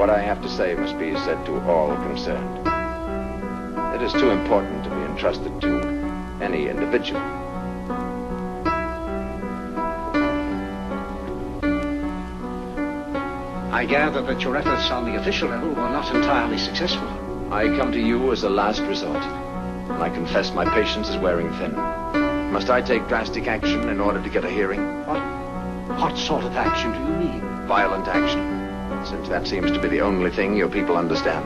what I have to say must be said to all concerned. It is too important to be entrusted to any individual. I gather that your efforts on the official level were not entirely successful. I come to you as a last resort, and I confess my patience is wearing thin. Must I take drastic action in order to get a hearing? What sort of action do you mean? Violent action, since that seems to be the only thing your people understand.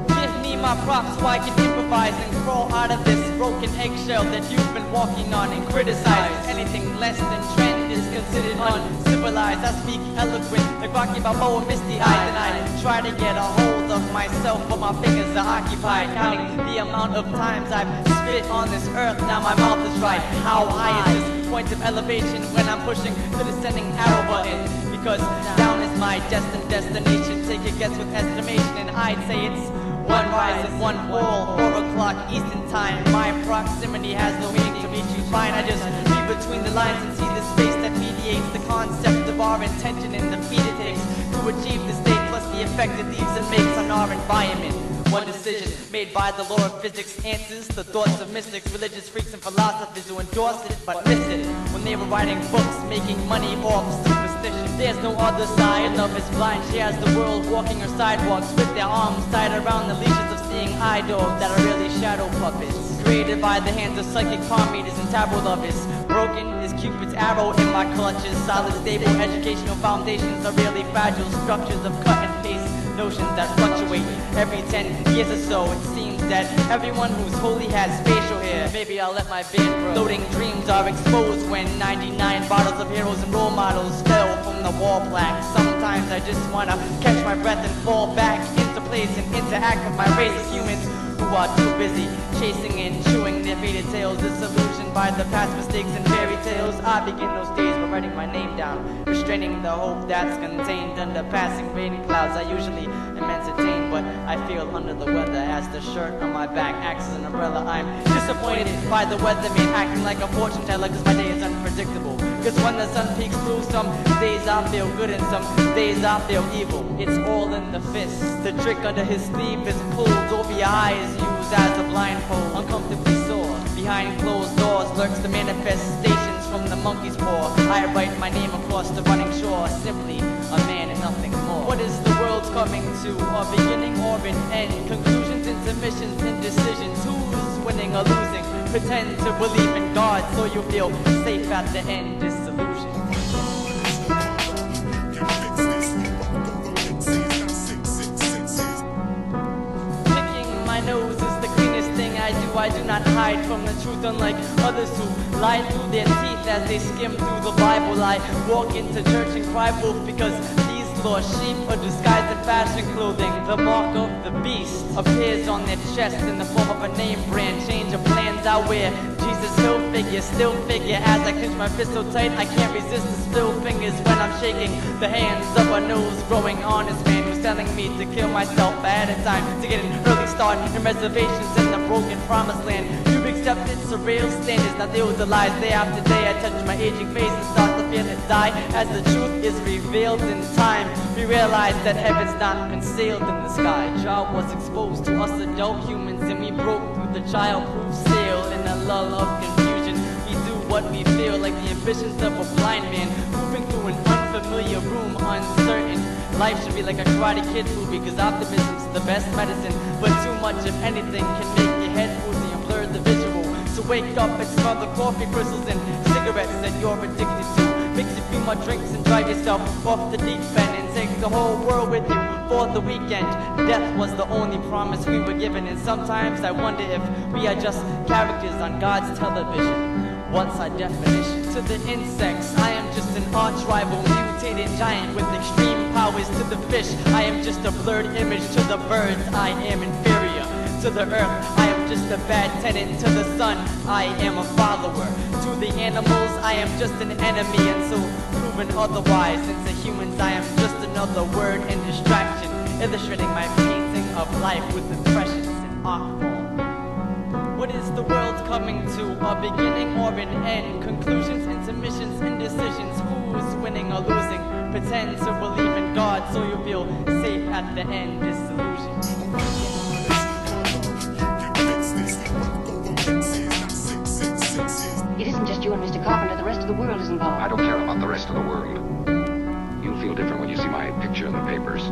Give me my props so I can improvise and crawl out of this broken eggshell that you've been walking on and criticize. Anything less than trend is considered uncivilized. I speak eloquent like Rocky Balboa, misty-eyed, and I try to get a hold of myself, but my fingers are occupied counting the amount of times I've spit on this earth. Now my mouth is right. How high is this point of elevation when I'm pushing the descending arrow button? Because down is my destined destination. Take a guess with estimation, and I'd say it's one rise and one fall, 4 o'clock Eastern time. My proximity has no meaning to meet you fine. I just read between the lines and see the space that mediates the concept of our intention and the feat it takes to achieve the state, plus the effect it leaves and makes on our environment. One decision made by the law of physics answers the thoughts of mystics, religious freaks, and philosophers who endorsed it but missed it when they were writing books, making money off superstition. There's no other side. Love is blind. She has the world walking her sidewalks with their arms tied around the leashes of seeing eye dogs that are really shadow puppets, created by the hands of psychic palm readers and tarot lovers. Broken is Cupid's arrow in my clutches. Solid, stable educational foundations are really fragile structures of cut and paste notions that fluctuate every 10 years or so. It seems that everyone who's holy has facial hair. Maybe I'll let my beard grow. Floating dreams are exposed when 99 bottles of heroes and role models fell from the wall plaque. Sometimes I just wanna catch my breath and fall back into place and interact with my race of humans who are too busy chasing and chewing their faded tales, disillusioned by the past mistakes and fairy tales. I begin those days by writing my name down, restraining the hope that's contained under passing rain clouds. I usually am entertained, but I feel under the weather as the shirt on my back acts as an umbrella. I'm disappointed by the weatherman acting like a fortune teller, cause my day is unpredictable. Cause when the sun peeks through, some days I feel good and some days I feel evil. It's all in the fist. The trick under his sleeve is pulled over your eyes, used as a blindfold, uncomfortably sore. Behind closed doors lurks the manifestations from the monkey's paw. I write my name across the running shore, simply a man and nothing more. What is the world's coming to? A beginning or an end? Conclusions, intermissions, indecisions. Who's winning or losing? Pretend to believe in God so you feel safe at the end. Disillusion. Nose is the cleanest thing I do. I do not hide from the truth, unlike others who lie through their teeth as they skim through the Bible. I walk into church and cry wolf because these lost sheep are disguised in fashion clothing. The mark of the beast appears on their chest in the form of a name brand. Change of plans I wear. Jesus still figure as I clench my fist so tight I can't resist the still fingers when I'm shaking the hands of a nose growing honest man who's telling me to kill myself ahead of time to get an early start in reservations in the broken promised land. You've accepted surreal standards, now those are lies. Day after day I touch my aging face and start to feel it die. As the truth is revealed in time, we realize that heaven's not concealed in the sky. Jah was exposed to us adult humans, and we broke through the childproof seal in a lull of confusion. We do what we feel, like the ambitions of a blind man moving through an unfamiliar room, uncertain. Life should be like a Karate Kid movie, cause optimism's the best medicine, but too much of anything can make your head woozy and blur the visual. So wake up and smell the coffee crystals and cigarettes that you're addicted to. Mix a few more drinks and drive yourself off the deep end and take the whole world with you for the weekend. Death was the only promise we were given, and sometimes I wonder if we are just characters on God's television. What's our definition? To the insects, I am just an arch-rival mutated giant with extreme powers. To the fish, I am just a blurred image. To the birds, I am inferior. To the earth, I am just a bad tenant. To the sun, I am a follower. To the animals, I am just an enemy until proven otherwise. And to humans, I am just another word and distraction, illustrating my painting of life with impressions in art form. What is the world coming to? A beginning or an end? Conclusions, intermissions, indecisions. Who's winning or losing? Pretend to believe in God so you feel safe at the end. Disillusion. It isn't just you and Mr. Carpenter. The rest of the world is involved. I don't care about the rest of the world. You'll feel different when you see my picture in the papers.